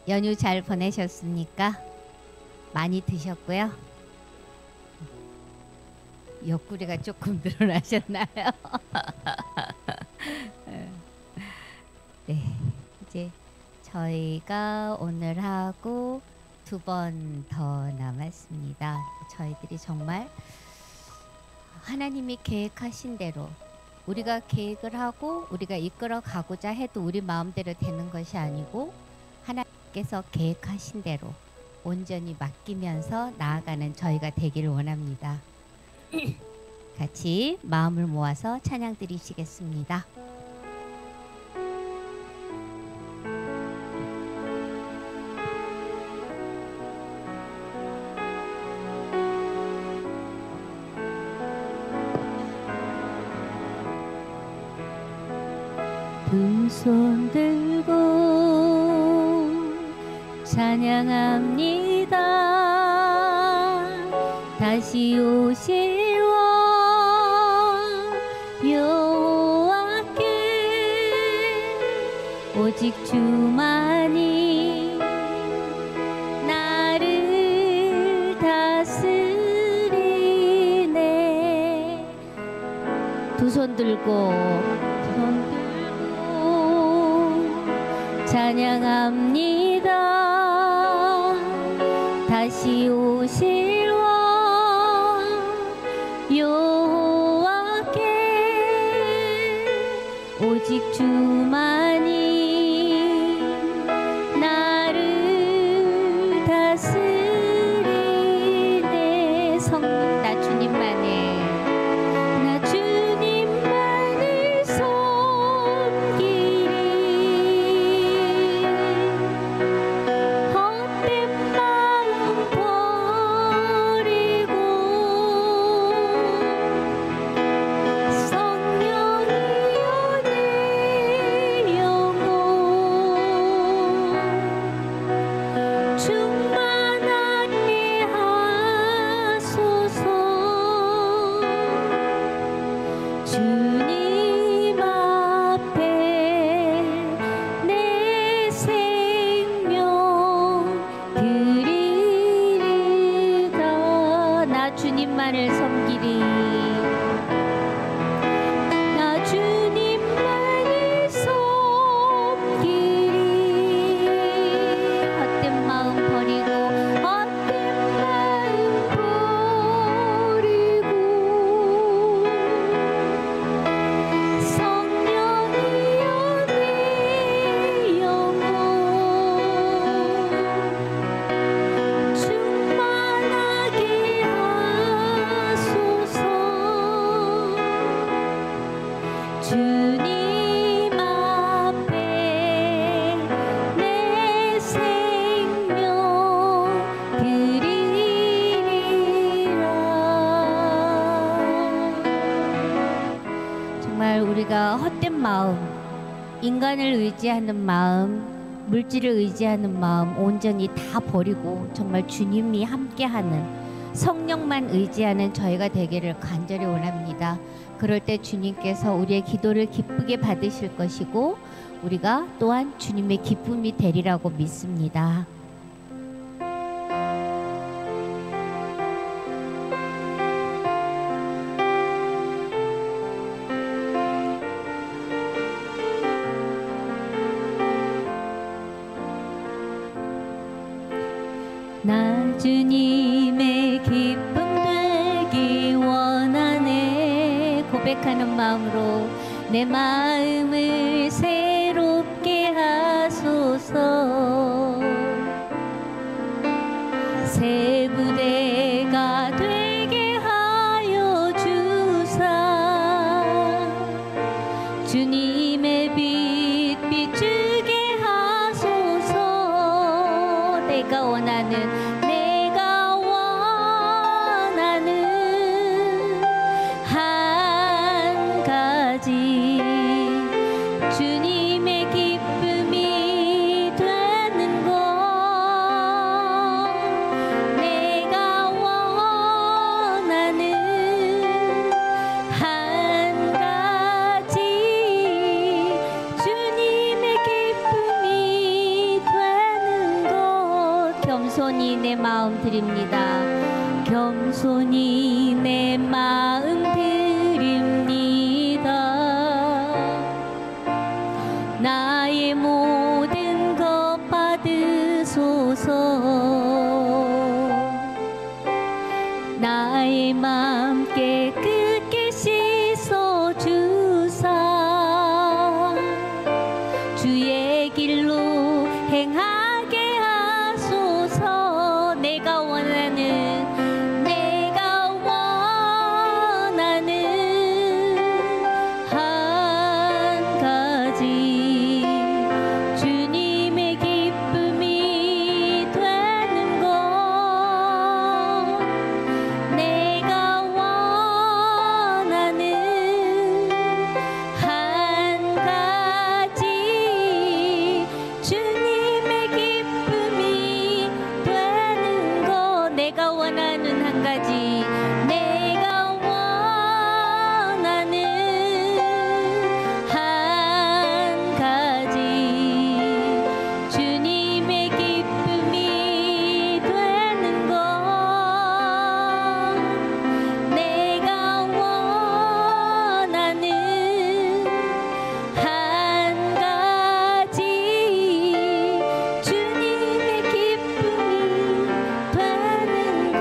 연휴 잘 보내셨습니까? 많이 드셨고요. 옆구리가 조금 늘어나셨나요? 네, 이제 저희가 오늘 하고 2번 더 남았습니다. 저희들이 정말 하나님이 계획하신 대로 우리가 계획을 하고 우리가 이끌어 가고자 해도 우리 마음대로 되는 것이 아니고 하나님께서 계획하신 대로 온전히 맡기면서 나아가는 저희가 되기를 원합니다. 같이 마음을 모아서 찬양 드리시겠습니다. 두 손 들고 찬양합니다. 다시 오실 왕 여호와께 오직 주만이 나를 다스리네. 두 손 들고 찬양합니다. 다시 오실 왕 여호와께 오직 주만이 나를 다스리네. 성령 나 주님만을 주님만을 섬기리. 나 주님만을 섬기리. 헛된 마음 버리고 헛된 마음 버리고 성령이여 내 영혼 충만하게 주님 앞에 내 생명 드리리라. 정말 우리가 헛된 마음, 인간을 의지하는 마음, 물질을 의지하는 마음 온전히 다 버리고 정말 주님이 함께하는 성령만 의지하는 저희가 되기를 간절히 원합니다. 그럴 때 주님께서 우리의 기도를 기쁘게 받으실 것이고 우리가 또한 주님의 기쁨이 되리라고 믿습니다. 나 주님의 기쁨 되기 원하네. 고백하는 마음으로 내 마음을 새롭게 하소서. 새 부대가 되게 하여 주사. 주님의 빛 비추게 하소서. 내가 원하는 한 가지 주님의 기쁨이 되는 것. 내가 원하는 한 가지 주님의 기쁨이 되는 겸손히 내 마음 드립니다. 겸손히 내 마음 드립니다. 나의 모든 것 받으소서. 나의 마음 깨끗게 씻어주사 주의 길로 행하게 하소서. 내가 원하는 한 가지 주님의 기쁨이 되는 것. 내가 원하는 한 가지 주님의 기쁨이 되는 것. 내가 원하는 한 가지. 내가 원하는 한 가지 주님의 기쁨이 되는 것. 내가 원하는 한 가지 주님의 기쁨이 되는 것.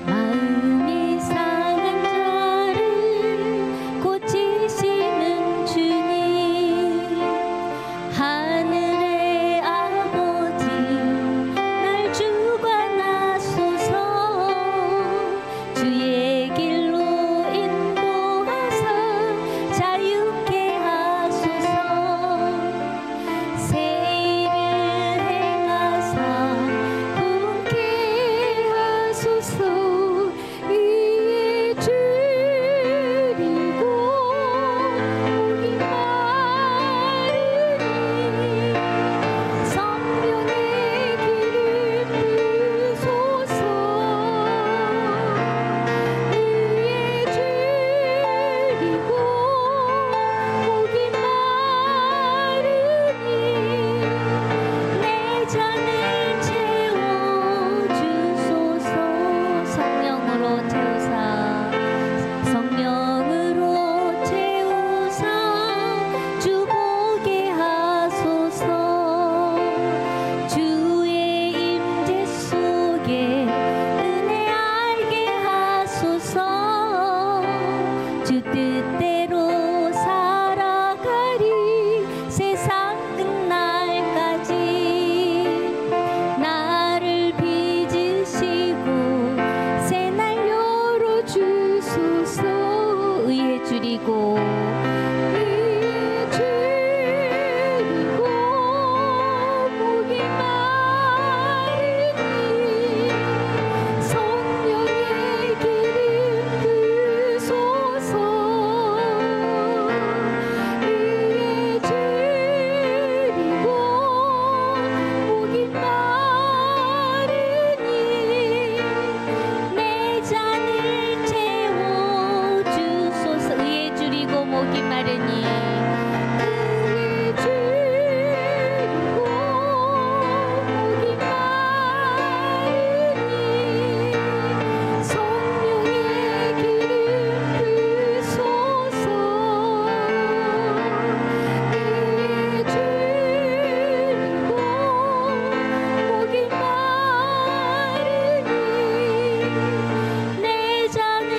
마음이 상한 자를 고치시는 주님, 하늘의 아버지 날 주관하소서. 주의 길로 인도하사 자유케 하소서. 새 일을 행하사 부흥케 하소서. 이에 줄이고 목이 마르니 성령의 길을 부소서. 이에 줄이고 목이 마르니 내 잔을 채워주소서. 성령으로 채우사 성령으로 채우사 주 보게 하소서. 주의 임재 속에 은혜 알게 하소서. 주 뜻대로 살아가리 세상 끝날까지. 나를 빚으시고 새날 열어주소서. 의에 줄이고 의에 줄이고 목이 마르니 성령의 기름 부소서. 의에 줄이고 목이 마르니 내 잔을 채워주소서. 의에 줄이고 목이 마르니 의에 줄이고 목이 마르니 성령의 기름 부소서. 의에 줄이고 목이 마르니 내 잔을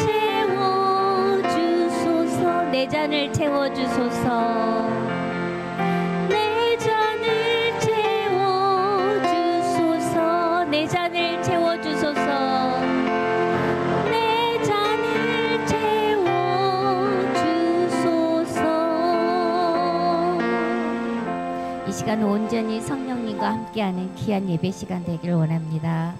채워주소서. 내 잔을 채워주소서. 내 잔을 채워주소서. 내 잔을 채워주소서. 내 잔을 채워주소서. 이 시간 온전히 성령님과 함께하는 귀한 예배 시간 되기를 원합니다.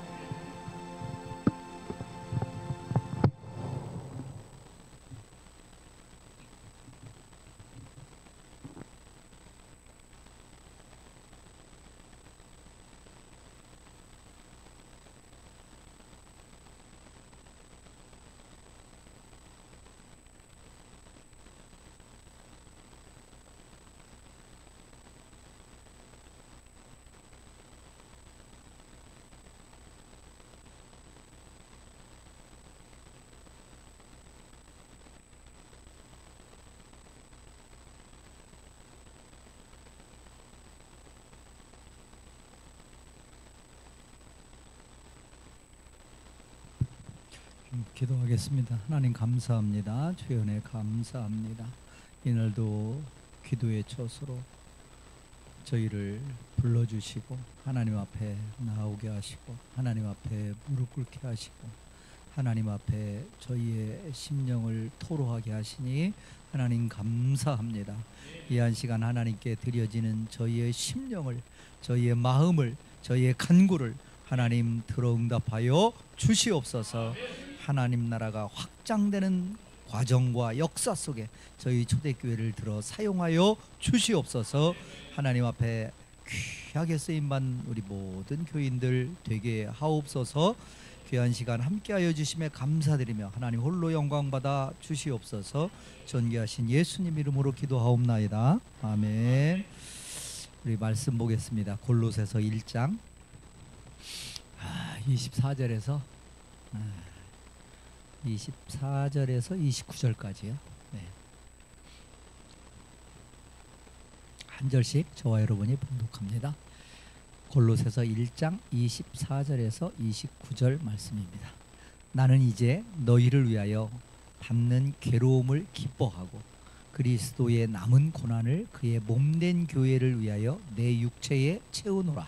기도하겠습니다. 하나님 감사합니다. 주의 은혜 감사합니다. 이날도 기도의 처소로 저희를 불러주시고 하나님 앞에 나오게 하시고 하나님 앞에 무릎 꿇게 하시고 하나님 앞에 저희의 심령을 토로하게 하시니 하나님 감사합니다. 이 한 시간 하나님께 드려지는 저희의 심령을, 저희의 마음을, 저희의 간구를 하나님 들어 응답하여 주시옵소서. 하나님 나라가 확장되는 과정과 역사 속에 저희 초대교회를 들어 사용하여 주시옵소서. 하나님 앞에 귀하게 쓰임받는 우리 모든 교인들 되게 하옵소서. 귀한 시간 함께하여 주심에 감사드리며 하나님 홀로 영광받아 주시옵소서. 존귀하신 예수님 이름으로 기도하옵나이다. 아멘. 우리 말씀 보겠습니다. 골로새서 1장 24절에서 29절까지요. 네. 한 절씩 저와 여러분이 봉독합니다. 골로새서 1장 24절에서 29절 말씀입니다. 나는 이제 너희를 위하여 받는 괴로움을 기뻐하고 그리스도의 남은 고난을 그의 몸된 교회를 위하여 내 육체에 채우노라.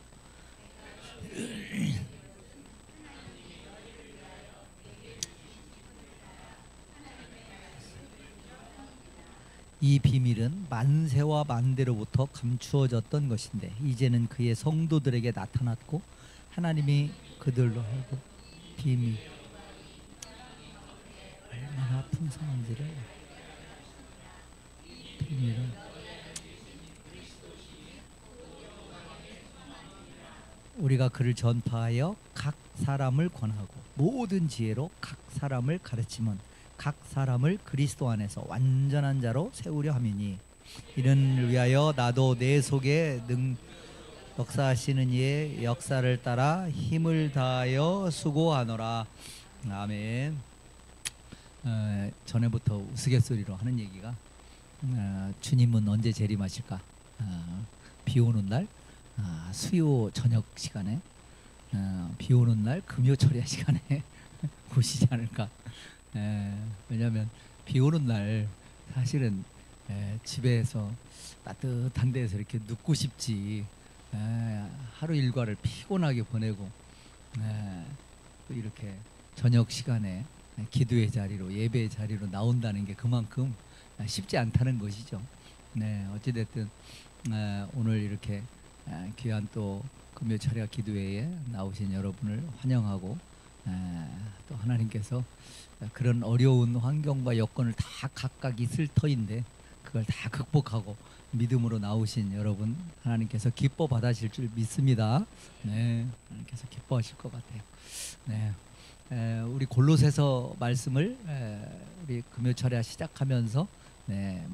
이 비밀은 만세와 만대로부터 감추어졌던 것인데 이제는 그의 성도들에게 나타났고 하나님이 그들로 하여금 비밀 얼마나 풍성한지를 비밀은 우리가 그를 전파하여 각 사람을 권하고 모든 지혜로 각 사람을 가르치면 각 사람을 그리스도 안에서 완전한 자로 세우려 함이니 이를 위하여 나도 내 속에 역사하시는 이의 역사를 따라 힘을 다하여 수고하노라. 아멘. 전에부터 우스갯소리로 하는 얘기가 주님은 언제 재림하실까? 비 오는 날 수요 저녁 시간에 비 오는 날 금요 철야 시간에 오시지 않을까? 왜냐하면 비 오는 날 사실은 집에서 따뜻한 데서 이렇게 눕고 싶지 하루 일과를 피곤하게 보내고 또 이렇게 저녁 시간에 기도의 자리로 예배의 자리로 나온다는 게 그만큼 쉽지 않다는 것이죠. 네, 어찌됐든 오늘 이렇게 귀한 또 금요철야 기도회에 나오신 여러분을 환영하고 또 하나님께서 그런 어려운 환경과 여건을 다 각각 있을 터인데 그걸 다 극복하고 믿음으로 나오신 여러분 하나님께서 기뻐 받으실 줄 믿습니다. 네, 하나님께서 기뻐하실 것 같아요. 네, 우리 골로새서 말씀을 우리 금요철야 시작하면서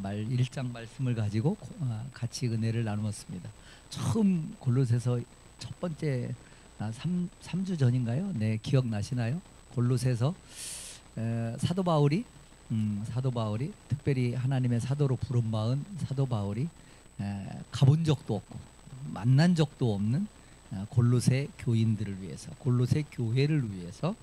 말 1장 말씀을 가지고 같이 은혜를 나누었습니다. 처음 골로새서 첫 번째 3주 전인가요? 네, 기억나시나요? 골로새서 사도 바울이 특별히 하나님의 사도로 부름받은 사도 바울이 가본 적도 없고 만난 적도 없는 골로새 교인들을 위해서 골로새 교회를 위해서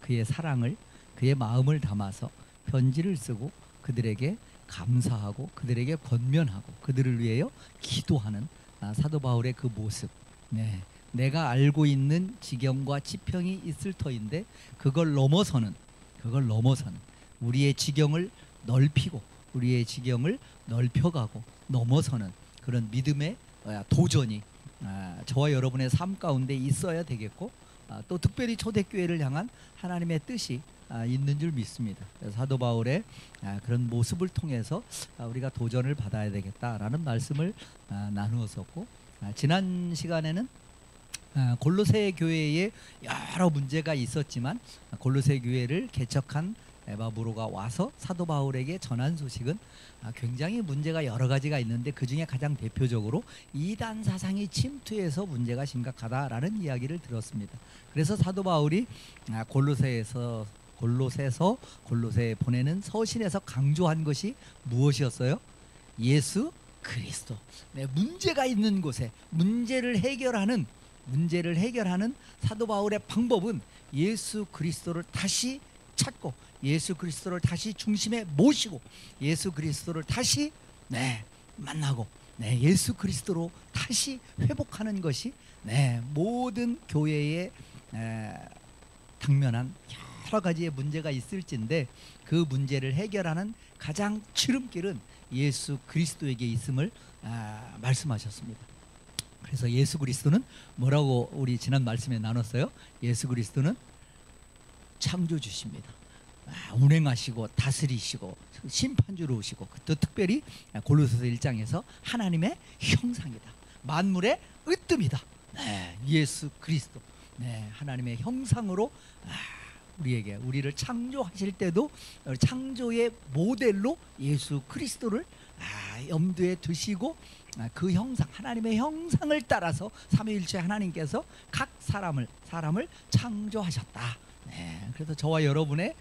그의 사랑을 그의 마음을 담아서 편지를 쓰고 그들에게 감사하고 그들에게 권면하고 그들을 위하여 기도하는 사도 바울의 그 모습. 네. 내가 알고 있는 지경과 지평이 있을 터인데 그걸 넘어서는 우리의 지경을 넓히고 우리의 지경을 넓혀가고 넘어서는 그런 믿음의 도전이 저와 여러분의 삶 가운데 있어야 되겠고 또 특별히 초대교회를 향한 하나님의 뜻이 있는 줄 믿습니다. 사도 바울의 그런 모습을 통해서 우리가 도전을 받아야 되겠다라는 말씀을 나누었었고 지난 시간에는 골로새 교회에 여러 문제가 있었지만 골로새 교회를 개척한 에바브로가 와서 사도 바울에게 전한 소식은 굉장히 문제가 여러 가지가 있는데 그 중에 가장 대표적으로 이단 사상이 침투해서 문제가 심각하다라는 이야기를 들었습니다. 그래서 사도 바울이 골로새에서 골로새에 보내는 서신에서 강조한 것이 무엇이었어요? 예수 그리스도. 네, 문제가 있는 곳에 문제를 해결하는 사도 바울의 방법은 예수 그리스도를 다시 찾고 예수 그리스도를 다시 중심에 모시고 예수 그리스도를 다시 만나고 예수 그리스도로 다시 회복하는 것이 모든 교회에 당면한 여러 가지의 문제가 있을진데 그 문제를 해결하는 가장 지름길은 예수 그리스도에게 있음을 말씀하셨습니다. 그래서 예수 그리스도는 뭐라고 우리 지난 말씀에 나눴어요? 예수 그리스도는 창조주십니다. 운행하시고 다스리시고 심판주로 오시고 또 특별히 골로새서 1장에서 하나님의 형상이다. 만물의 으뜸이다. 예수 그리스도 하나님의 형상으로 우리를 창조하실 때도 창조의 모델로 예수 그리스도를 염두에 두시고 그 형상, 하나님의 형상을 따라서 삼위일체 하나님께서 각 사람을 창조하셨다. 그래서 저와 여러분의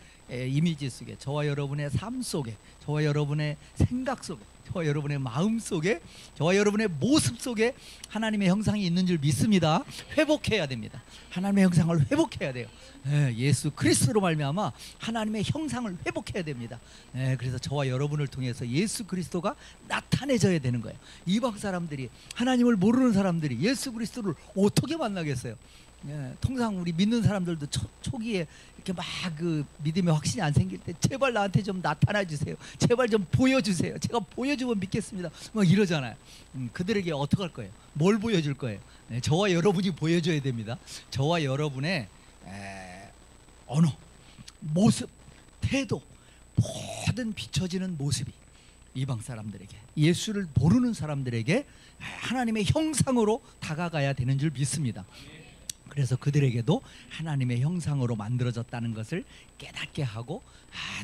이미지 속에, 저와 여러분의 삶 속에, 저와 여러분의 생각 속에, 저와 여러분의 마음 속에, 저와 여러분의 모습 속에 하나님의 형상이 있는 줄 믿습니다. 회복해야 됩니다. 하나님의 형상을 회복해야 돼요. 예수 그리스도로 말미암아 하나님의 형상을 회복해야 됩니다. 그래서 저와 여러분을 통해서 예수 그리스도가 나타내져야 되는 거예요. 이방 사람들이, 하나님을 모르는 사람들이 예수 그리스도를 어떻게 만나겠어요? 통상 우리 믿는 사람들도 초기에 이렇게 막 그 믿음의 확신이 안 생길 때 제발 나한테 좀 나타나 주세요. 제발 좀 보여주세요. 제가 보여주면 믿겠습니다. 뭐 이러잖아요. 그들에게 어떻게 할 거예요? 뭘 보여줄 거예요? 저와 여러분이 보여줘야 됩니다. 저와 여러분의 언어, 모습, 태도, 모든 비춰지는 모습이 이방 사람들에게, 예수를 모르는 사람들에게 하나님의 형상으로 다가가야 되는 줄 믿습니다. 그래서 그들에게도 하나님의 형상으로 만들어졌다는 것을 깨닫게 하고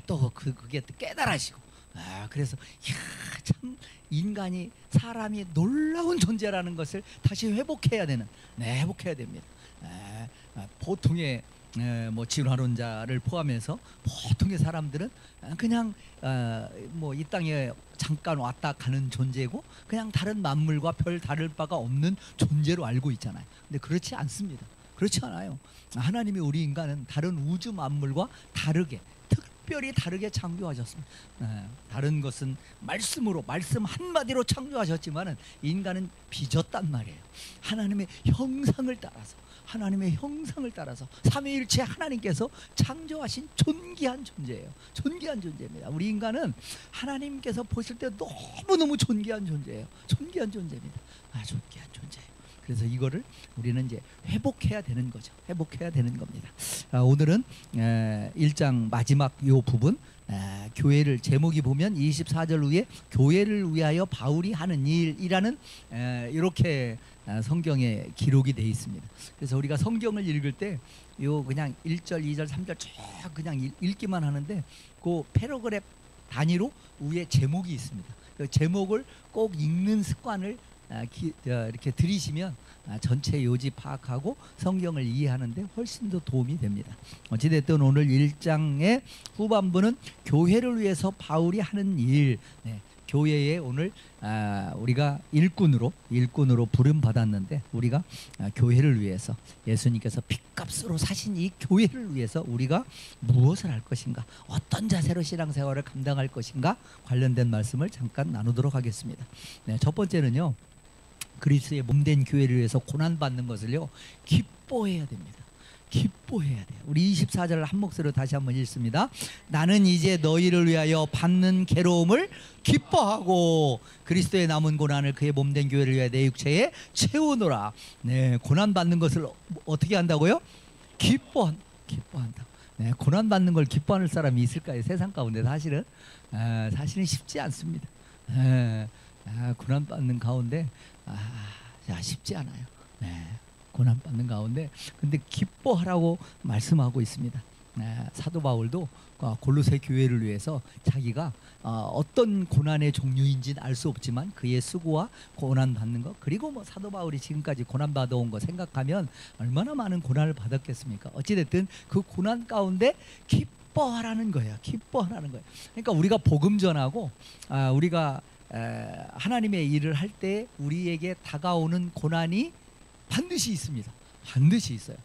또 그게 깨달아지고 그래서 참 인간이, 사람이 놀라운 존재라는 것을 다시 회복해야 되는, 회복해야 됩니다. 보통의 뭐 진화론자를 포함해서 보통의 사람들은 그냥 뭐 이 땅에 잠깐 왔다 가는 존재고 그냥 다른 만물과 별 다를 바가 없는 존재로 알고 있잖아요. 근데 그렇지 않습니다. 그렇지 않아요. 하나님이 우리 인간은 다른 우주 만물과 다르게, 특별히 다르게 창조하셨습니다. 다른 것은 말씀으로, 말씀 한마디로 창조하셨지만은 인간은 빚었단 말이에요. 하나님의 형상을 따라서, 하나님의 형상을 따라서 삼위일체 하나님께서 창조하신 존귀한 존재예요. 존귀한 존재입니다. 우리 인간은 하나님께서 보실 때 너무너무 존귀한 존재예요. 존귀한 존재입니다. 존귀한 존재예요. 그래서 이거를 우리는 이제 회복해야 되는 거죠. 회복해야 되는 겁니다. 오늘은 1장 마지막 요 부분, 교회를, 제목이 보면 24절 위에 교회를 위하여 바울이 하는 일이라는 이렇게 성경에 기록이 되어 있습니다. 그래서 우리가 성경을 읽을 때 요 그냥 1절, 2절, 3절 쭉 그냥 읽기만 하는데 그 패러그랩 단위로 위에 제목이 있습니다. 그 제목을 꼭 읽는 습관을 이렇게 들이시면 전체 요지 파악하고 성경을 이해하는데 훨씬 더 도움이 됩니다. 어찌됐든 오늘 1장의 후반부는 교회를 위해서 바울이 하는 일, 교회에 오늘 우리가 일꾼으로 부름 받았는데 우리가 교회를 위해서, 예수님께서 핏값으로 사신 이 교회를 위해서 우리가 무엇을 할 것인가, 어떤 자세로 신앙생활을 감당할 것인가 관련된 말씀을 잠깐 나누도록 하겠습니다. 첫 번째는요, 그리스도의 몸된 교회를 위해서 고난받는 것을요 기뻐해야 됩니다. 기뻐해야 돼요. 우리 24절을 한 목소리로 다시 한번 읽습니다. 나는 이제 너희를 위하여 받는 괴로움을 기뻐하고 그리스도의 남은 고난을 그의 몸된 교회를 위하여 내 육체에 채우노라. 고난 받는 것을 어떻게 한다고요? 기뻐한다. 고난 받는 걸 기뻐하는 사람이 있을까요? 세상 가운데 사실은 쉽지 않습니다. 고난 받는 가운데 쉽지 않아요. 고난 받는 가운데 근데 기뻐하라고 말씀하고 있습니다. 사도 바울도 골로새 교회를 위해서 자기가 어떤 고난의 종류인지는 알 수 없지만 그의 수고와 고난 받는 것, 그리고 뭐 사도 바울이 지금까지 고난 받아온 거 생각하면 얼마나 많은 고난을 받았겠습니까? 어찌됐든 그 고난 가운데 기뻐하라는 거예요. 기뻐하라는 거예요. 그러니까 우리가 복음 전하고 우리가 하나님의 일을 할 때 우리에게 다가오는 고난이 반드시 있습니다. 반드시 있어요.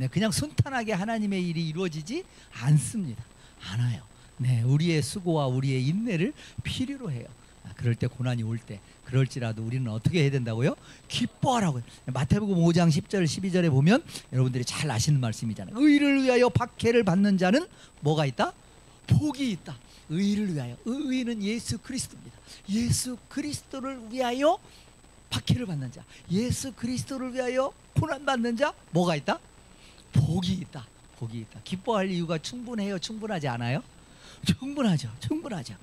그냥 순탄하게 하나님의 일이 이루어지지 않습니다. 않아요. 네, 우리의 수고와 우리의 인내를 필요로 해요. 그럴 때 고난이 올 때 그럴지라도 우리는 어떻게 해야 된다고요? 기뻐하라고요. 마태복음 5장 10절 12절에 보면 여러분들이 잘 아시는 말씀이잖아요. 의를 위하여 박해를 받는 자는 뭐가 있다? 복이 있다. 의를 위하여. 의는 예수 그리스도입니다. 예수 그리스도를 위하여 박해를 받는 자, 예수 그리스도를 위하여 고난 받는 자 뭐가 있다? 복이 있다. 복이 있다. 기뻐할 이유가 충분해요? 충분하지 않아요? 충분하죠. 충분하죠.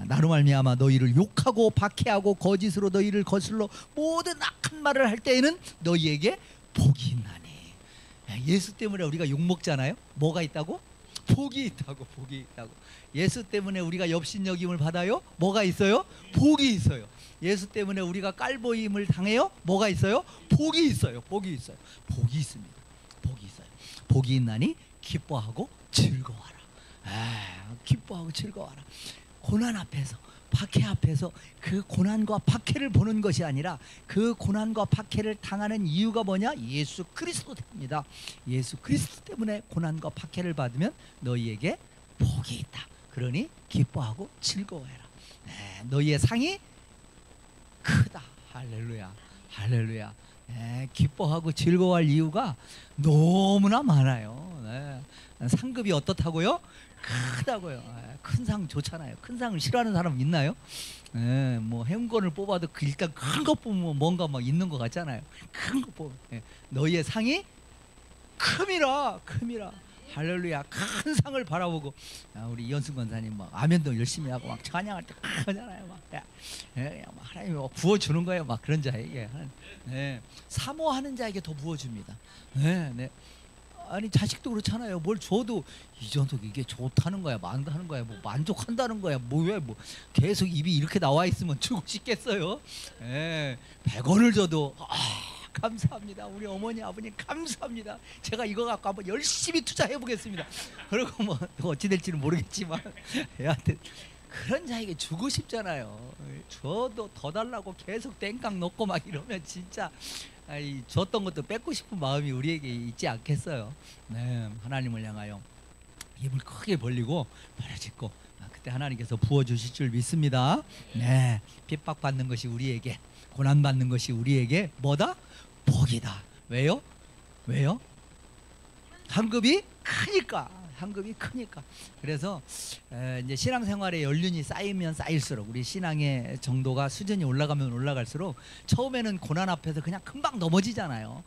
나로 말미암아 너희를 욕하고 박해하고 거짓으로 너희를 거슬러 모든 악한 말을 할 때에는 너희에게 복이 있나니. 예수 때문에 우리가 욕 먹잖아요. 뭐가 있다고? 복이 있다고. 복이 있다고. 예수 때문에 우리가 업신여김을 받아요. 뭐가 있어요? 복이 있어요. 예수 때문에 우리가 깔보임을 당해요. 뭐가 있어요? 복이 있어요. 복이 있어요. 복이 있습니다. 복이 있어요. 복이 있나니 기뻐하고 즐거워하라. 기뻐하고 즐거워하라. 고난 앞에서, 박해 앞에서 그 고난과 박해를 보는 것이 아니라 그 고난과 박해를 당하는 이유가 뭐냐? 예수 그리스도 때문이다. 예수 그리스도 때문에 고난과 박해를 받으면 너희에게 복이 있다. 그러니 기뻐하고 즐거워해라. 너희의 상이 크다. 할렐루야. 할렐루야. 기뻐하고 즐거워할 이유가 너무나 많아요. 상급이 어떻다고요? 크다고요. 큰 상 좋잖아요. 큰 상을 싫어하는 사람 있나요? 뭐 행운권을 뽑아도 일단 큰 거 보면 뭔가 막 있는 것 같잖아요. 큰 거 보면 너희의 상이 큼이라. 할렐루야. 큰 상을 바라보고 우리 이현승 권사님 막 아멘도 열심히 하고 막 찬양할 때 하잖아요. 막 하나님이 막 부어주는 거예요. 막 그런 자에게 사모하는 자에게 더 부어줍니다. 아니 자식도 그렇잖아요. 뭘 줘도 이 정도 이게 좋다는 거야, 많다는 거야, 뭐 만족한다는 거야, 뭐야, 뭐 계속 입이 이렇게 나와 있으면 주고 싶겠어요. 100원을 줘도 감사합니다. 우리 어머니 아버님 감사합니다. 제가 이거 갖고 한번 열심히 투자해 보겠습니다. 그리고 뭐 어찌 될지는 모르겠지만 여하튼 그런 자에게 주고 싶잖아요. 줘도 더 달라고 계속 땡깡 넣고 막 이러면 진짜 줬던 것도 뺏고 싶은 마음이 우리에게 있지 않겠어요. 하나님을 향하여 입을 크게 벌리고 바라짓고 그때 하나님께서 부어주실 줄 믿습니다. 핍박받는 것이 우리에게, 고난받는 것이 우리에게 뭐다? 복이다. 왜요? 환급이 크니까. 환급이 크니까. 그래서 이제 신앙생활의 연륜이 쌓이면 쌓일수록 우리 신앙의 정도가 수준이 올라가면 올라갈수록 처음에는 고난 앞에서 그냥 금방 넘어지잖아요.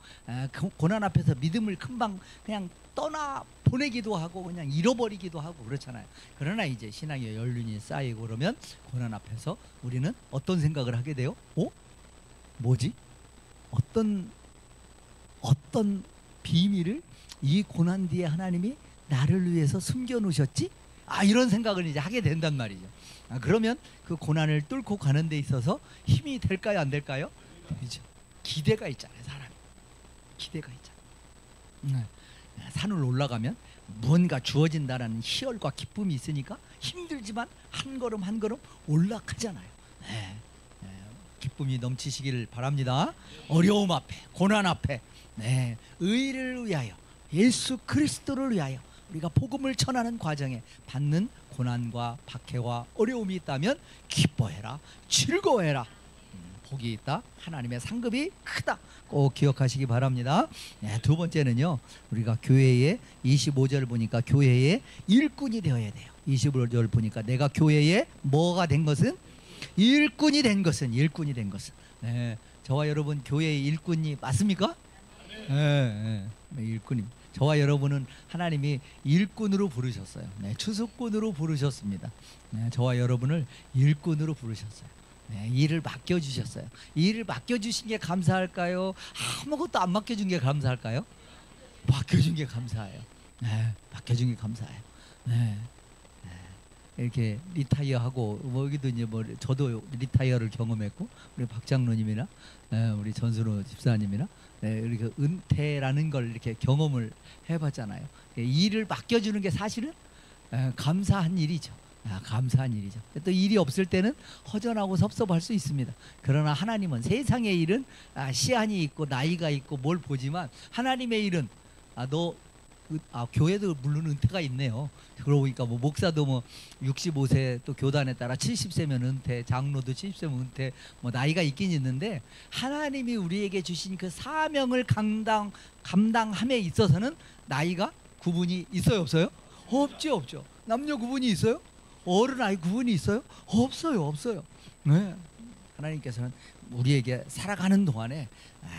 고난 앞에서 믿음을 금방 그냥 떠나 보내기도 하고 그냥 잃어버리기도 하고 그렇잖아요. 그러나 이제 신앙의 연륜이 쌓이고 그러면 고난 앞에서 우리는 어떤 생각을 하게 돼요? 뭐지? 어떤 비밀을 이 고난 뒤에 하나님이 나를 위해서 숨겨놓으셨지? 이런 생각을 이제 하게 된단 말이죠. 그러면 그 고난을 뚫고 가는 데 있어서 힘이 될까요? 안 될까요? 그렇죠. 기대가 있잖아요. 사람이 기대가 있잖아요. 산을 올라가면 무언가 주어진다라는 희열과 기쁨이 있으니까 힘들지만 한 걸음 한 걸음 올라가잖아요. 기쁨이 넘치시기를 바랍니다. 어려움 앞에, 고난 앞에 의를 위하여, 예수 그리스도를 위하여 우리가 복음을 전하는 과정에 받는 고난과 박해와 어려움이 있다면 기뻐해라, 즐거워해라. 복이 있다. 하나님의 상급이 크다. 꼭 기억하시기 바랍니다. 두 번째는요, 우리가 교회의 25절 보니까 교회의 일꾼이 되어야 돼요. 25절 보니까 내가 교회의 뭐가 된 것은? 일꾼이 된 것은. 저와 여러분 교회의 일꾼이 맞습니까? 일꾼입니다. 저와 여러분은 하나님이 일꾼으로 부르셨어요. 추수꾼으로 부르셨습니다. 저와 여러분을 일꾼으로 부르셨어요. 일을 맡겨주셨어요. 일을 맡겨주신 게 감사할까요? 아무것도 안 맡겨준 게 감사할까요? 맡겨준 게 감사해요. 맡겨준 게 감사해요. 이렇게 리타이어하고 여기도 이제 저도 리타이어를 경험했고 우리 박장로님이나 우리 전순호 집사님이나 이렇게 은퇴라는 걸 이렇게 경험을 해봤잖아요. 일을 맡겨주는 게 사실은 감사한 일이죠. 감사한 일이죠. 또 일이 없을 때는 허전하고 섭섭할 수 있습니다. 그러나 하나님은 세상의 일은 시한이 있고 나이가 있고 뭘 보지만 하나님의 일은 너 교회도 물론 은퇴가 있네요. 그러고 보니까 뭐 목사도 뭐 65세, 또 교단에 따라 70세면 은퇴, 장로도 70세면 은퇴, 뭐 나이가 있긴 있는데, 하나님이 우리에게 주신 그 사명을 감당함에 있어서는 나이가 구분이 있어요, 없어요? 없죠. 남녀 구분이 있어요? 어른 아이 구분이 있어요? 없어요. 네. 하나님께서는 우리에게 살아가는 동안에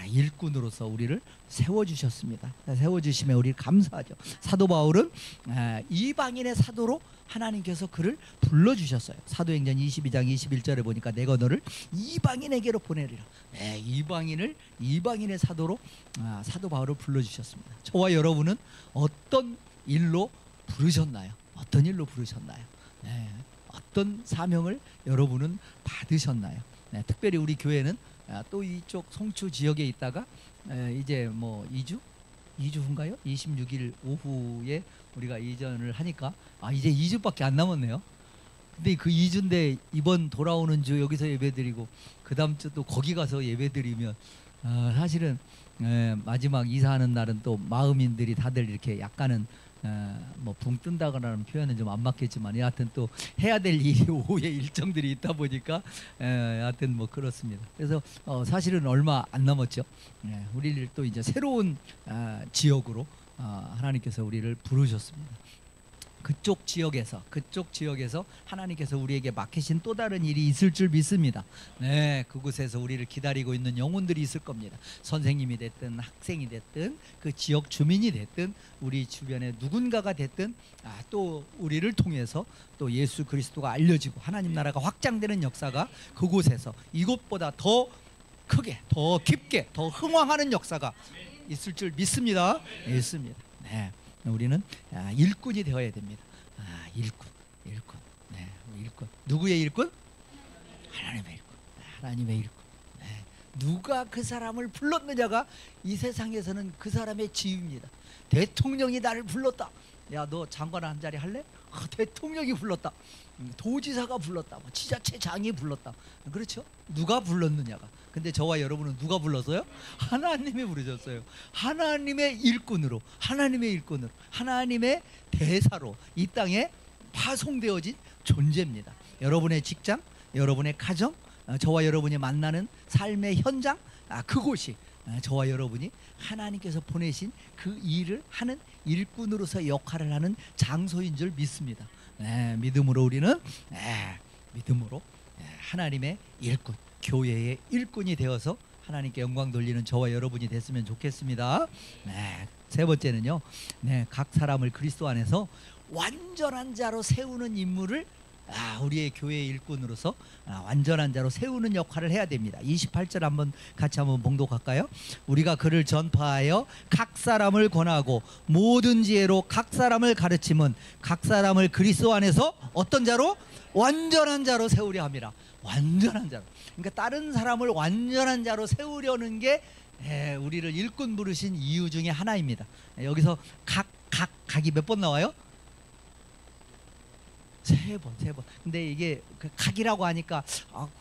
일꾼으로서 우리를 세워주셨습니다. 세워주심에 우리 감사하죠. 사도 바울은 이방인의 사도로 하나님께서 그를 불러주셨어요. 사도행전 22장 21절에 보니까 내가 너를 이방인에게로 보내리라. 이방인의 사도로 사도 바울을 불러주셨습니다. 저와 여러분은 어떤 일로 부르셨나요? 네. 어떤 사명을 여러분은 받으셨나요? 네, 특별히 우리 교회는 또 이쪽 송추 지역에 있다가 이제 뭐 2주 후인가요? 26일 오후에 우리가 이전을 하니까 이제 2주밖에 안 남았네요. 근데 그 2주인데 이번 돌아오는 주 여기서 예배드리고 그 다음 주 또 거기 가서 예배드리면 사실은 마지막 이사하는 날은 또 마음인들이 다들 이렇게 약간은 뭐 붕 뜬다거나 표현은 좀 안 맞겠지만 여하튼 또 해야 될 일이 오후에 일정들이 있다 보니까 여하튼 뭐 그렇습니다. 그래서 사실은 얼마 안 남았죠. 우리를 또 이제 새로운 지역으로 하나님께서 우리를 부르셨습니다. 그쪽 지역에서 하나님께서 우리에게 맡기신 또 다른 일이 있을 줄 믿습니다. 네, 그곳에서 우리를 기다리고 있는 영혼들이 있을 겁니다. 선생님이 됐든 학생이 됐든 그 지역 주민이 됐든 우리 주변에 누군가가 됐든 또 우리를 통해서 또 예수 그리스도가 알려지고 하나님 나라가 확장되는 역사가 그곳에서 이곳보다 더 크게, 더 깊게, 더 흥왕하는 역사가 있을 줄 믿습니다. 네. 우리는 일꾼이 되어야 됩니다. 일꾼. 네, 일꾼. 누구의 일꾼? 하나님의 일꾼. 네. 누가 그 사람을 불렀느냐가 이 세상에서는 그 사람의 지위입니다. 대통령이 나를 불렀다. 야, 너 장관 한 자리 할래? 대통령이 불렀다. 도지사가 불렀다. 뭐 지자체장이 불렀다. 그렇죠? 누가 불렀느냐가. 근데 저와 여러분은 누가 불렀어요? 하나님이 부르셨어요. 하나님의 일꾼으로, 하나님의 대사로 이 땅에 파송되어진 존재입니다. 여러분의 직장, 여러분의 가정, 저와 여러분이 만나는 삶의 현장, 그곳이 저와 여러분이 하나님께서 보내신 그 일을 하는 일꾼으로서 역할을 하는 장소인 줄 믿습니다. 네, 믿음으로 우리는 하나님의 일꾼, 교회의 일꾼이 되어서 하나님께 영광 돌리는 저와 여러분이 됐으면 좋겠습니다. 네, 세 번째는요, 각 사람을 그리스도 안에서 완전한 자로 세우는 임무를 우리의 교회의 일꾼으로서 완전한 자로 세우는 역할을 해야 됩니다. 28절 같이 한번 봉독할까요? 우리가 그를 전파하여 각 사람을 권하고 모든 지혜로 각 사람을 가르침은 각 사람을 그리스도 안에서 어떤 자로? 완전한 자로 세우려 함이라. 완전한 자로. 그러니까 다른 사람을 완전한 자로 세우려는 게 우리를 일꾼 부르신 이유 중에 하나입니다. 여기서 각이 몇 번 나와요? 세 번. 근데 이게 각이라고 하니까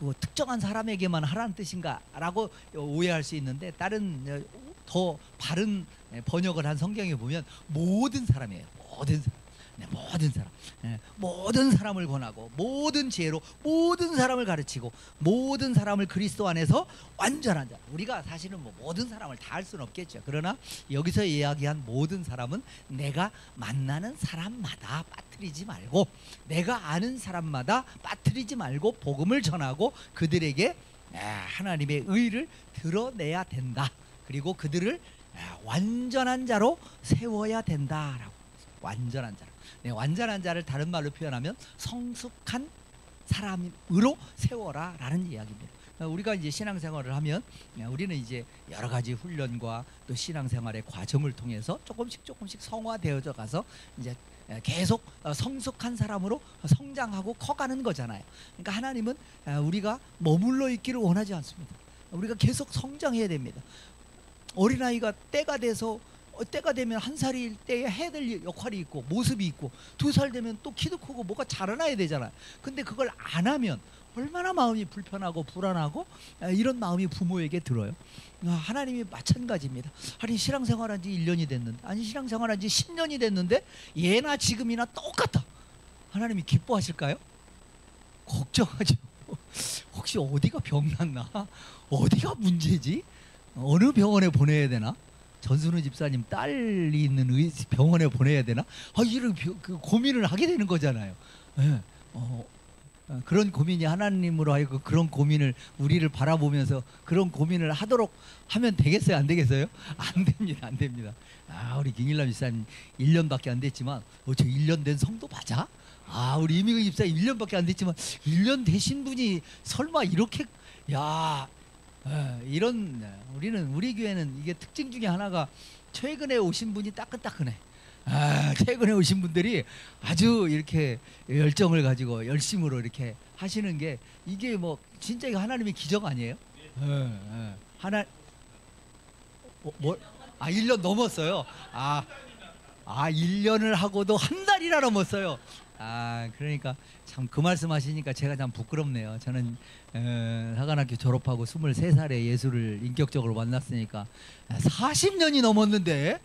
그 특정한 사람에게만 하라는 뜻인가라고 오해할 수 있는데, 다른 더 바른 번역을 한 성경에 보면 모든 사람이에요. 모든 사람을 권하고 모든 지혜로 모든 사람을 가르치고 모든 사람을 그리스도 안에서 완전한 자. 우리가 사실은 모든 사람을 다 할 수는 없겠죠. 그러나 여기서 이야기한 모든 사람은 내가 만나는 사람마다 빠뜨리지 말고, 내가 아는 사람마다 빠뜨리지 말고 복음을 전하고 그들에게 하나님의 의를 드러내야 된다. 그리고 그들을 완전한 자로 세워야 된다라고. 완전한 자로. 완전한 자를 다른 말로 표현하면 성숙한 사람으로 세워라라는 이야기입니다. 우리가 이제 신앙생활을 하면 우리는 이제 여러 가지 훈련과 또 신앙생활의 과정을 통해서 조금씩 성화되어져 가서 이제 계속 성숙한 사람으로 성장하고 커가는 거잖아요. 그러니까 하나님은 우리가 머물러 있기를 원하지 않습니다. 우리가 계속 성장해야 됩니다. 어린아이가 때가 되면 1살일 때에 해야 될 역할이 있고 모습이 있고, 2살 되면 또 키도 크고 뭐가 자라나야 되잖아요. 근데 그걸 안 하면 얼마나 마음이 불편하고 불안하고 이런 마음이 부모에게 들어요. 하나님이 마찬가지입니다. 아니 신앙생활한 지 1년이 됐는데, 아니 신앙생활한 지 10년이 됐는데 예나 지금이나 똑같다. 하나님이 기뻐하실까요? 걱정하죠. 혹시 어디가 병났나? 어디가 문제지? 어느 병원에 보내야 되나? 전순우 집사님 딸이 있는 병원에 보내야 되나? 이런 그 고민을 하게 되는 거잖아요. 네. 그런 고민이 하나님으로 하여금 그런 고민을 우리를 바라보면서 그런 고민을 하도록 하면 되겠어요? 안 되겠어요? 안 됩니다. 안 됩니다. 우리 김일남 집사님 1년밖에 안 됐지만 저 1년 된 성도 맞아? 우리 이미경 집사님 1년밖에 안 됐지만 1년 되신 분이 설마 이렇게 이런 우리 교회는 이게 특징 중에 하나가 최근에 오신 분이 따끈따끈해. 최근에 오신 분들이 아주 이렇게 열정을 가지고 열심으로 이렇게 하시는 게 이게 뭐 진짜 하나님의 기적 아니에요? 하나 1년 넘었어요. 1년을 하고도 한 달이나 넘었어요. 그러니까 참 그 말씀하시니까 제가 참 부끄럽네요. 저는 사관학교 졸업하고 23살에 예수를 인격적으로 만났으니까 40년이 넘었는데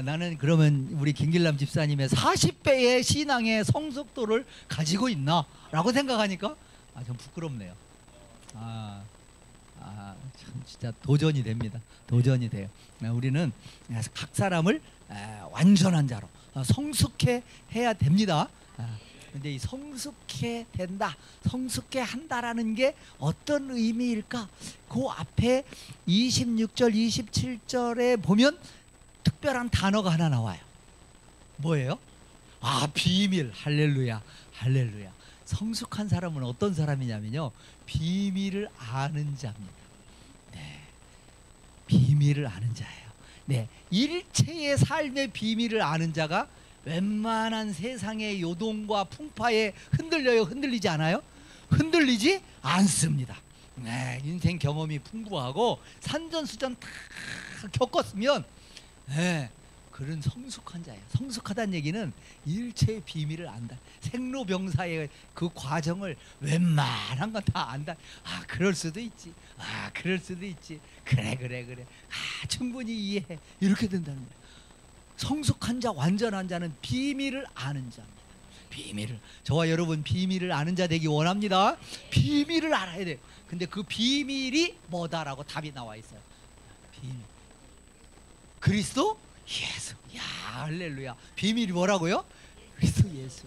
나는 그러면 우리 김길남 집사님의 40배의 신앙의 성숙도를 가지고 있나? 라고 생각하니까 좀 부끄럽네요. 참 진짜 도전이 됩니다. 도전이 돼요. 우리는 각 사람을 완전한 자로 성숙해 해야 됩니다. 근데 이 성숙해 된다, 성숙해 한다라는 게 어떤 의미일까? 그 앞에 26절, 27절에 보면 특별한 단어가 하나 나와요. 뭐예요? 비밀. 할렐루야. 할렐루야. 성숙한 사람은 어떤 사람이냐면요, 비밀을 아는 자입니다. 네, 비밀을 아는 자예요. 네, 일체의 삶의 비밀을 아는 자가 웬만한 세상의 요동과 풍파에 흔들려요? 흔들리지 않아요? 흔들리지 않습니다. 네, 인생 경험이 풍부하고 산전수전 다 겪었으면 그런 성숙한 자예요. 성숙하다는 얘기는 일체의 비밀을 안다. 생로병사의 그 과정을 웬만한 건 다 안다. 그럴 수도 있지. 그럴 수도 있지. 그래. 충분히 이해해. 이렇게 된다는 거예요. 성숙한 자, 완전한 자는 비밀을 아는 자입니다. 비밀을. 저와 여러분 비밀을 아는 자 되기 원합니다. 비밀을 알아야 돼요. 근데 그 비밀이 뭐다라고 답이 나와 있어요. 비밀. 그리스도 예수. 할렐루야. 비밀이 뭐라고요? 그리스도 예수.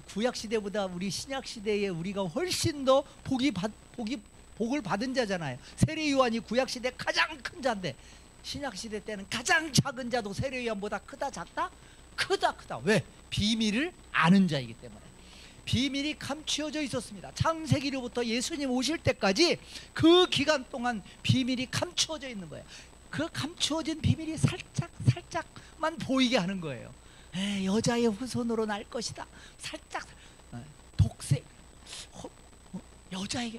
구약 시대보다 우리 신약 시대에 우리가 훨씬 더 복을 받은 자잖아요. 세례 요한이 구약 시대 가장 큰 자인데 신약 시대 때는 가장 작은 자도 세례 요한보다 크다 작다? 크다. 왜? 비밀을 아는 자이기 때문에. 비밀이 감추어져 있었습니다. 창세기로부터 예수님 오실 때까지 그 기간 동안 비밀이 감추어져 있는 거예요. 그 감추어진 비밀이 살짝만 보이게 하는 거예요. 여자의 후손으로 날 것이다. 살짝 독색 여자에게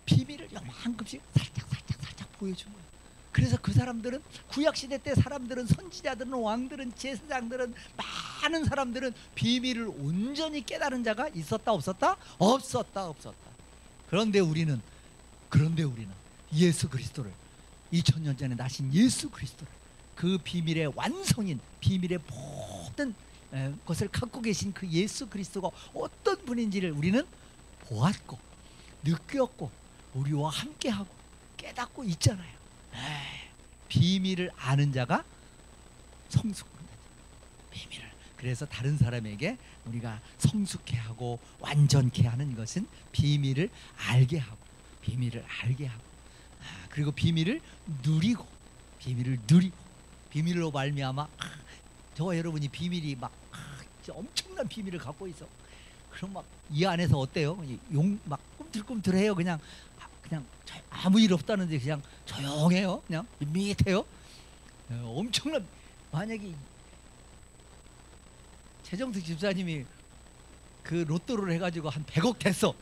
비밀을 요만큼씩 살짝 보여준 거예요. 그래서 그 사람들은 구약시대 때 사람들은 선지자들은 왕들은 제사장들은 많은 사람들은 비밀을 온전히 깨달은 자가 있었다 없었다? 없었다. 그런데 우리는 예수 그리스도를 2000년 전에 나신 예수 그리스도를 그 비밀의 완성인 비밀의 모든 것을 갖고 계신 그 예수 그리스도가 어떤 분인지를 우리는 보았고 느꼈고 우리와 함께하고 깨닫고 있잖아요. 비밀을 아는 자가 성숙한 자죠. 비밀을. 그래서 다른 사람에게 우리가 성숙해 하고 완전케 하는 것은 비밀을 알게 하고 그리고 비밀을 누리고 비밀로 말미암아 저와 여러분이 비밀이 막 엄청난 비밀을 갖고 있어. 그럼 막 이 안에서 어때요? 막 꿈틀꿈틀해요. 그냥 아무 일 없다는데 그냥 조용해요. 그냥 밋밋해요. 엄청난. 만약에 최정특 집사님이 그 로또를 해가지고 한 100억 됐어.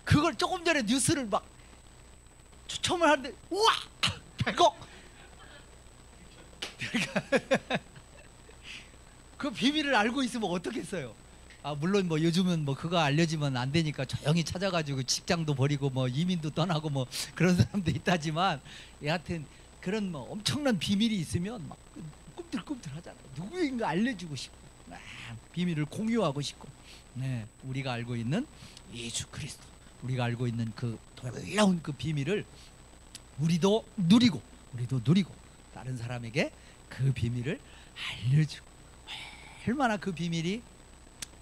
그걸 조금 전에 뉴스를 막 추첨을 하는데 우와 100억. 그러니까 그 비밀을 알고 있으면 어떻겠어요? 물론 뭐 요즘은 뭐 그거 알려지면 안 되니까 조용히 찾아가지고 직장도 버리고 뭐 이민도 떠나고 뭐 그런 사람도 있다지만, 여하튼 그런 뭐 엄청난 비밀이 있으면 막 꿈틀꿈틀하잖아요. 누구인가 알려주고 싶고, 비밀을 공유하고 싶고. 네, 우리가 알고 있는 예수 그리스도, 우리가 알고 있는 그 놀라운 그 비밀을 우리도 누리고 다른 사람에게 그 비밀을 알려주고, 얼마나 그 비밀이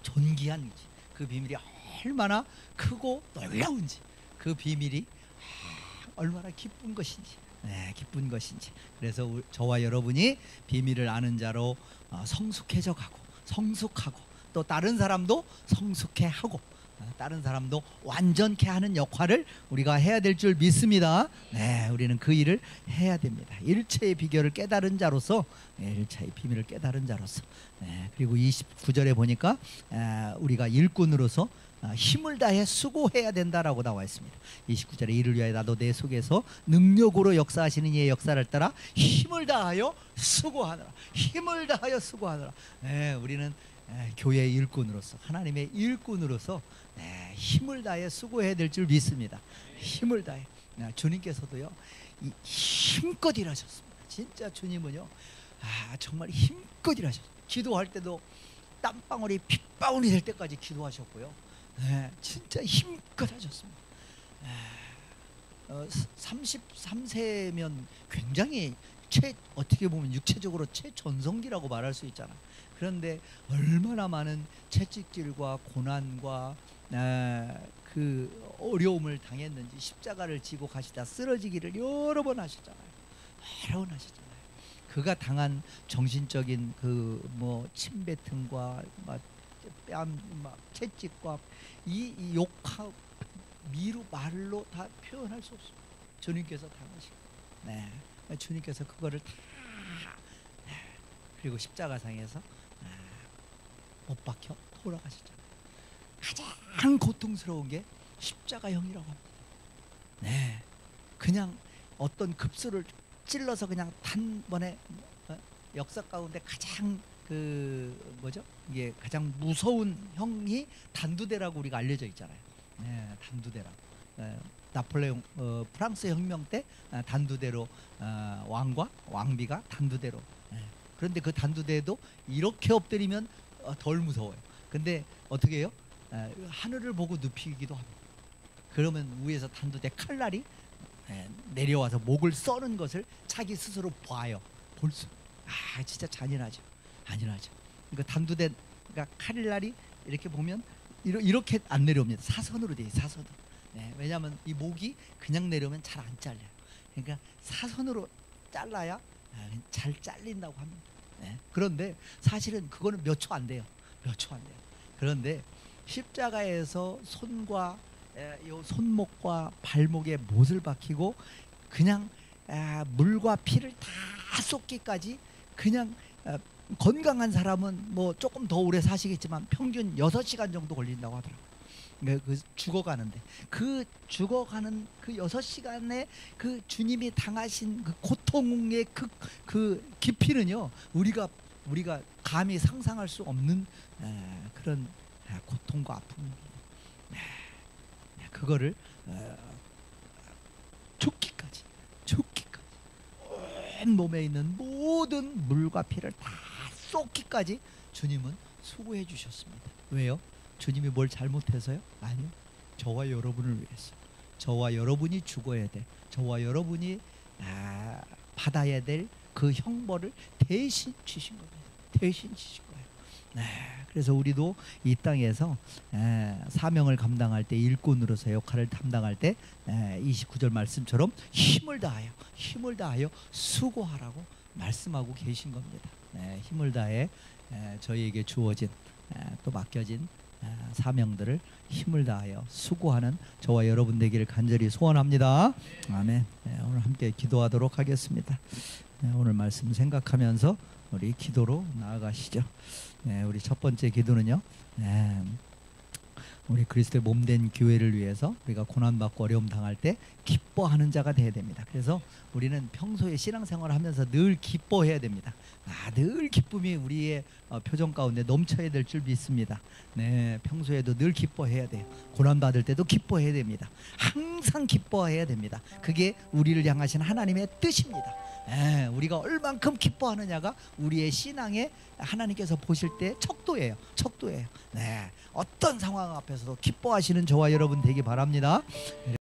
존귀한지, 그 비밀이 얼마나 크고 놀라운지, 그 비밀이 얼마나 기쁜 것인지, 기쁜 것인지. 그래서 저와 여러분이 비밀을 아는 자로 성숙해져 가고, 성숙하고, 또 다른 사람도 성숙해 하고, 다른 사람도 완전케 하는 역할을 우리가 해야 될 줄 믿습니다. 네, 우리는 그 일을 해야 됩니다. 일체의 비결을 깨달은 자로서, 일체의 비밀을 깨달은 자로서. 그리고 29절에 보니까 우리가 일꾼으로서 힘을 다해 수고해야 된다라고 나와 있습니다. 29절에 이를 위하여 나도 내 속에서 능력으로 역사하시는 이의 역사를 따라 힘을 다하여 수고하느라, 힘을 다하여 수고하느라. 우리는 교회의 일꾼으로서, 하나님의 일꾼으로서 힘을 다해 수고해야 될 줄 믿습니다. 힘을 다해. 주님께서도요, 힘껏 일하셨습니다. 진짜 주님은요, 정말 힘껏 일하셨어요. 기도할 때도 땀방울이 핏방울이 될 때까지 기도하셨고요. 진짜 힘껏 하셨습니다. 33세면 굉장히 어떻게 보면 육체적으로 최전성기라고 말할 수 있잖아요. 그런데 얼마나 많은 채찍질과 고난과 그 어려움을 당했는지, 십자가를 지고 가시다 쓰러지기를 여러 번 하셨잖아요. 여러 번 하셨잖아요. 그가 당한 정신적인 그 뭐 침뱉음과 뺨 채찍과 이 욕하 미루 말로 다 표현할 수 없습니다. 주님께서 당하시고, 주님께서 그거를 다, 그리고 십자가상에서 못 박혀 돌아가셨잖아요. 가장 고통스러운 게 십자가형이라고 합니다. 그냥 어떤 급소를 찔러서 그냥 단번에, 역사 가운데 가장 그 뭐죠? 이게 가장 무서운 형이 단두대라고 우리가 알려져 있잖아요. 단두대라고. 나폴레옹 프랑스 혁명 때 단두대로 왕과 왕비가 단두대로. 그런데 그 단두대도 이렇게 엎드리면 덜 무서워요. 근데 어떻게 해요? 하늘을 보고 눕히기도 합니다. 그러면 위에서 단두대 칼날이 내려와서 목을 써는 것을 자기 스스로 봐요. 볼수. 진짜 잔인하죠. 그러니까 단두대가 칼날이 이렇게 보면 이렇게 안 내려옵니다. 사선으로 돼 있어요. 사선으로. 왜냐하면 이 목이 그냥 내려오면 잘 안 잘려요. 그러니까 사선으로 잘라야 잘 잘린다고 합니다. 그런데 사실은 그거는 몇 초 안 돼요. 그런데 십자가에서 손과 요 손목과 발목에 못을 박히고 그냥 물과 피를 다 쏟기까지, 그냥 건강한 사람은 뭐 조금 더 오래 사시겠지만 평균 6시간 정도 걸린다고 하더라고요. 그 죽어가는데, 그 죽어가는 그 6시간에 그 주님이 당하신 그 고통의 그 깊이는요, 우리가 감히 상상할 수 없는 그런 고통과 아픔입니다. 그거를 죽기까지 온 몸에 있는 모든 물과 피를 다 쏟기까지 주님은 수고해 주셨습니다. 왜요? 주님이 뭘 잘못해서요? 아니요. 저와 여러분을 위해서. 저와 여러분이 죽어야 돼. 저와 여러분이 받아야 될 그 형벌을 대신 주신 겁니다. 대신 주신 거예요. 그래서 우리도 이 땅에서 사명을 감당할 때, 일꾼으로서 역할을 담당할 때 29절 말씀처럼 힘을 다하여 수고하라고 말씀하고 계신 겁니다. 힘을 다해 저희에게 주어진 또 맡겨진 사명들을 힘을 다하여 수고하는 저와 여러분 되기를 간절히 소원합니다. 아멘. 오늘 함께 기도하도록 하겠습니다. 오늘 말씀 생각하면서 우리 기도로 나아가시죠. 우리 첫 번째 기도는요, 우리 그리스도의 몸된 교회를 위해서 우리가 고난받고 어려움 당할 때 기뻐하는 자가 되어야 됩니다. 그래서 우리는 평소에 신앙생활을 하면서 늘 기뻐해야 됩니다. 늘 기쁨이 우리의 표정 가운데 넘쳐야 될 줄 믿습니다. 네, 평소에도 늘 기뻐해야 돼요. 고난받을 때도 기뻐해야 됩니다. 항상 기뻐해야 됩니다. 그게 우리를 향하신 하나님의 뜻입니다. 네, 우리가 얼만큼 기뻐하느냐가 우리의 신앙에 하나님께서 보실 때 척도예요. 척도예요. 네, 어떤 상황 앞에서도 기뻐하시는 저와 여러분 되기 바랍니다.